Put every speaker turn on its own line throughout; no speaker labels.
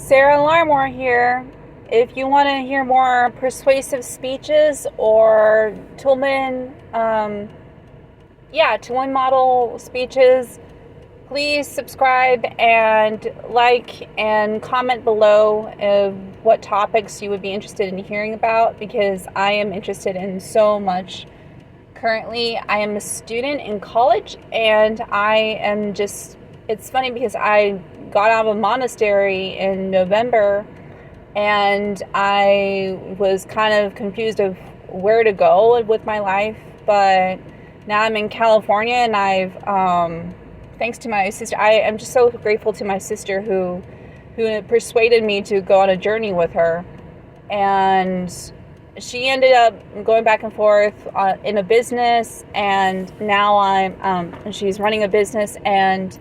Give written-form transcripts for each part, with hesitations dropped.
Sarah Larmore here. If you want to hear more persuasive speeches or Toulmin, Toulmin model speeches, please subscribe and like and comment below what topics you would be interested in hearing about, because I am interested in so much. Currently, I am a student in college, and it's funny because I got out of a monastery in November, and I was kind of confused of where to go with my life, but now I'm in California, and thanks to my sister, I am just so grateful to my sister who persuaded me to go on a journey with her, and she ended up going back and forth in a business, and now she's running a business, and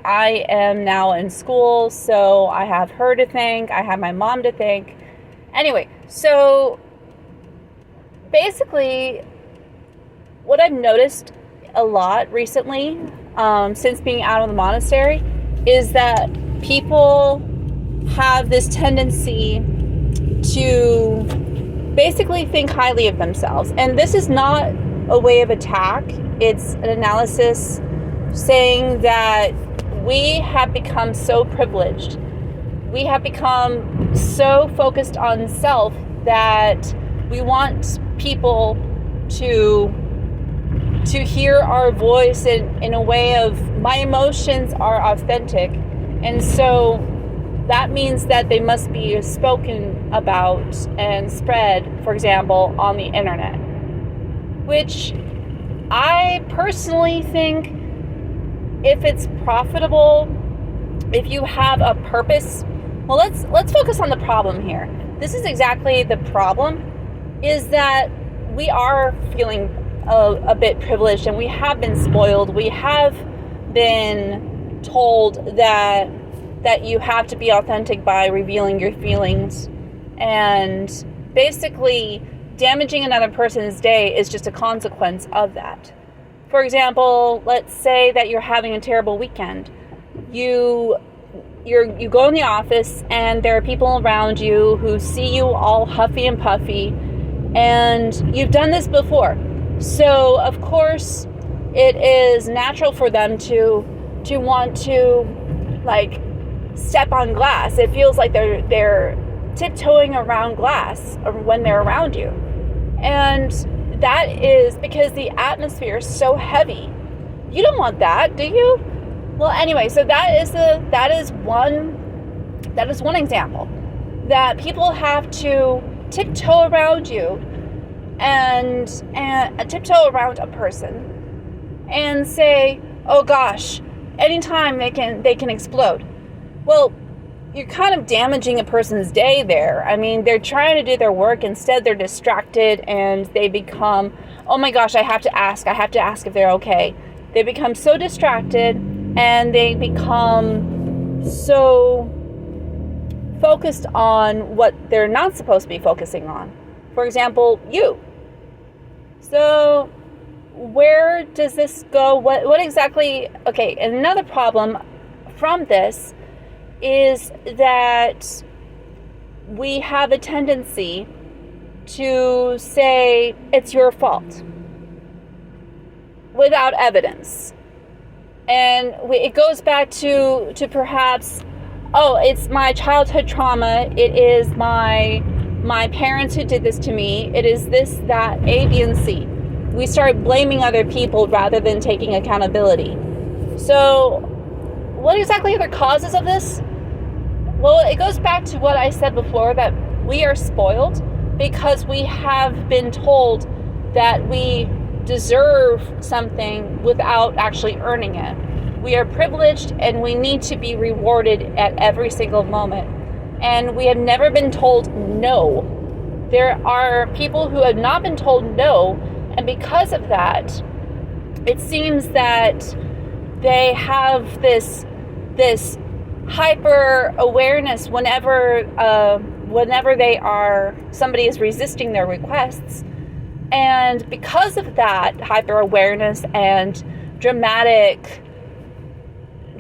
I am now in school, so I have her to thank, I have my mom to thank. Anyway, so basically, what I've noticed a lot recently, since being out of the monastery, is that people have this tendency to basically think highly of themselves. And this is not a way of attack. It's an analysis saying that we have become so privileged. We have become so focused on self that we want people to hear our voice in a way of, my emotions are authentic. And so that means that they must be spoken about and spread, for example, on the internet. Which I personally think, if it's profitable, if you have a purpose, well, let's focus on the problem here. This is exactly the problem, is that we are feeling a bit privileged, and we have been spoiled. We have been told that you have to be authentic by revealing your feelings, and basically damaging another person's day is just a consequence of that. For example, let's say that you're having a terrible weekend. You go in the office, and there are people around you who see you all huffy and puffy, and you've done this before. So of course it is natural for them to want to step on glass. It feels like they're tiptoeing around glass when they're around you. And that is because the atmosphere is so heavy. You don't want that, do you? Well, anyway, so that is one example, that people have to tiptoe around you and tiptoe around a person and say, oh gosh, anytime they can explode. Well, you're kind of damaging a person's day there. I mean, they're trying to do their work. Instead, they're distracted, and they become, oh my gosh, I have to ask if they're okay. They become so distracted, and they become so focused on what they're not supposed to be focusing on. For example, you. So where does this go? What exactly? Okay, and another problem from this is that we have a tendency to say it's your fault without evidence. And it goes back to perhaps, oh, it's my childhood trauma, it is my parents who did this to me, it is this, that, A, B, and C. We start blaming other people rather than taking accountability. So what exactly are the causes of this? Well, it goes back to what I said before, that we are spoiled because we have been told that we deserve something without actually earning it. We are privileged, and we need to be rewarded at every single moment. And we have never been told no. There are people who have not been told no, and because of that, it seems that they have this hyper awareness whenever somebody is resisting their requests. And because of that hyper awareness and dramatic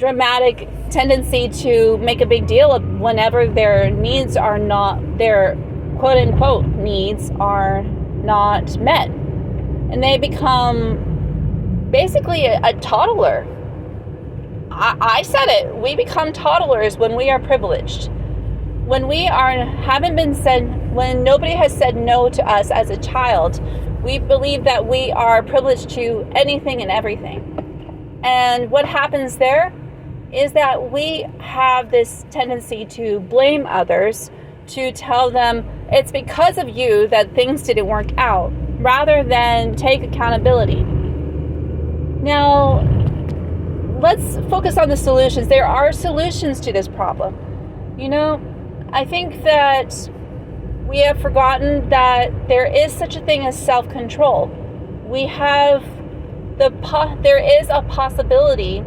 dramatic tendency to make a big deal of whenever their needs are not, their quote unquote needs are not met. And they become basically a toddler. I said it. We become toddlers when we are privileged. When we when nobody has said no to us as a child, we believe that we are privileged to anything and everything. And what happens there is that we have this tendency to blame others, to tell them it's because of you that things didn't work out, rather than take accountability. Now, let's focus on the solutions. There are solutions to this problem. I think that we have forgotten that there is such a thing as self-control. There is a possibility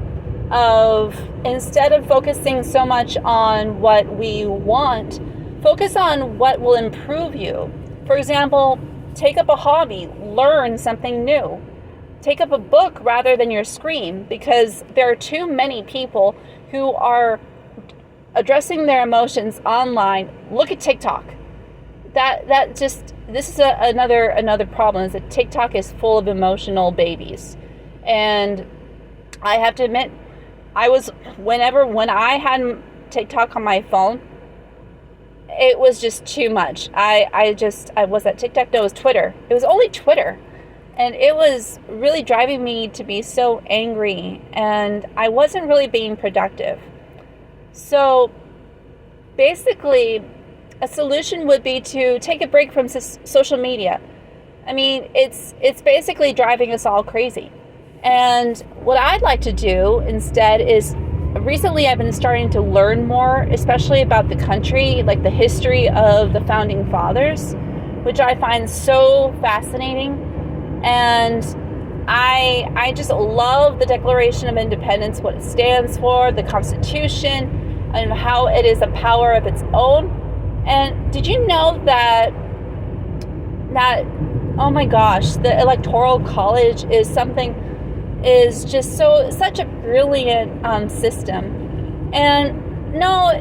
of, instead of focusing so much on what we want, focus on what will improve you. For example, take up a hobby, learn something new. Take up a book rather than your screen, because there are too many people who are addressing their emotions online. Look at TikTok. This is another problem, is that TikTok is full of emotional babies. And I have to admit, when I had TikTok on my phone, it was just too much. I was at TikTok? No, it was Twitter. It was only Twitter. And it was really driving me to be so angry, and I wasn't really being productive. So basically, a solution would be to take a break from social media. I mean, it's basically driving us all crazy. And what I'd like to do instead is, recently I've been starting to learn more, especially about the country, like the history of the founding fathers, which I find so fascinating. And I just love the Declaration of Independence, what it stands for, the Constitution, and how it is a power of its own. And did you know that oh my gosh, the Electoral College is just such a brilliant system. And no,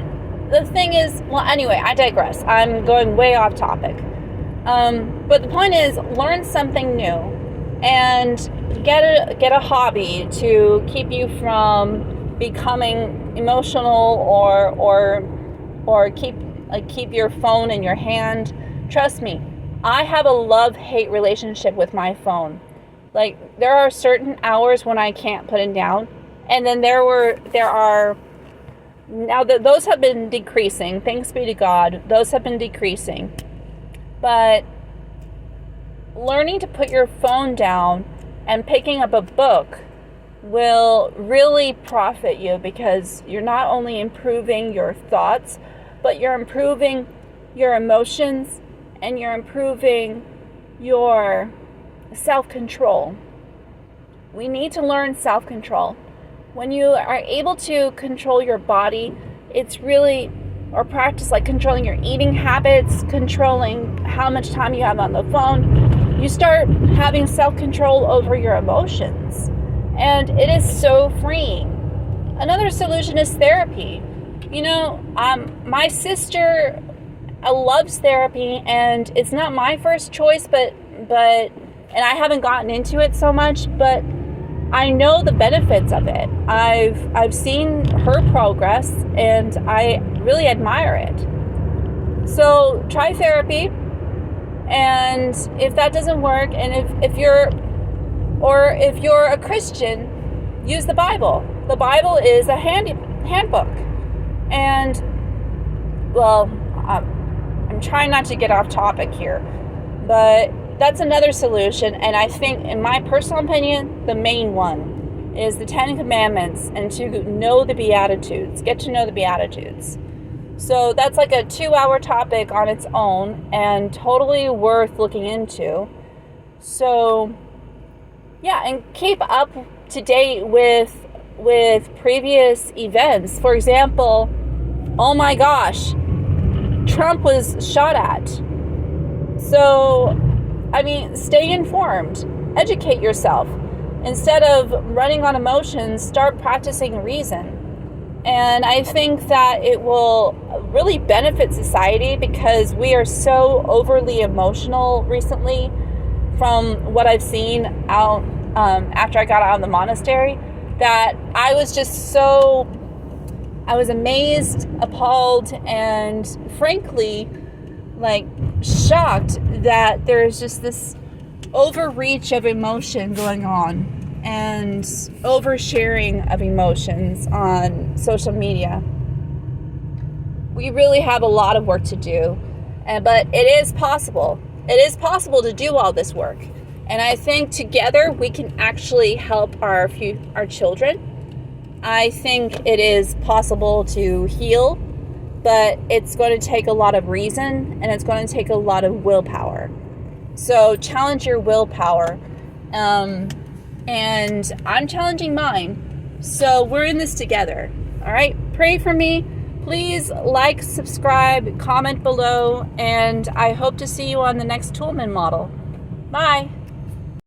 the thing is, well, anyway, I digress. I'm going way off topic. But the point is, learn something new and get a hobby to keep you from becoming emotional or keep your phone in your hand. Trust me, I have a love-hate relationship with my phone. Like, there are certain hours when I can't put it down, and then those have been decreasing. Thanks be to God, those have been decreasing. But learning to put your phone down and picking up a book will really profit you, because you're not only improving your thoughts, but you're improving your emotions and you're improving your self-control. We need to learn self-control. When you are able to control your body, it's really, or practice like controlling your eating habits, controlling how much time you have on the phone, you start having self-control over your emotions. And it is so freeing. Another solution is therapy. My sister loves therapy, and it's not my first choice, but and I haven't gotten into it so much, but I know the benefits of it. I've seen her progress, and I really admire it. So try therapy, and if that doesn't work, and if you're a Christian, use the Bible. The Bible is a handbook. And, well, I'm trying not to get off topic here, but that's another solution. And I think, in my personal opinion, the main one is the 10 Commandments, and to know the Beatitudes, get to know the Beatitudes. So that's like a 2-hour topic on its own, and totally worth looking into. So, yeah, and keep up to date with previous events. For example, oh my gosh, Trump was shot at. So, I mean, stay informed, educate yourself. Instead of running on emotions, start practicing reason. And I think that it will really benefit society because we are so overly emotional recently from what I've seen out after I got out of the monastery, that I was amazed, appalled, and frankly, like, shocked that there's just this overreach of emotion going on and oversharing of emotions on social media. We really have a lot of work to do, but it is possible. It is possible to do all this work. And I think together we can actually help our children. I think it is possible to heal, but it's going to take a lot of reason and it's going to take a lot of willpower. So challenge your willpower. And I'm challenging mine. So we're in this together. All right? Pray for me. Please like, subscribe, comment below, and I hope to see you on the next Toulmin model. Bye.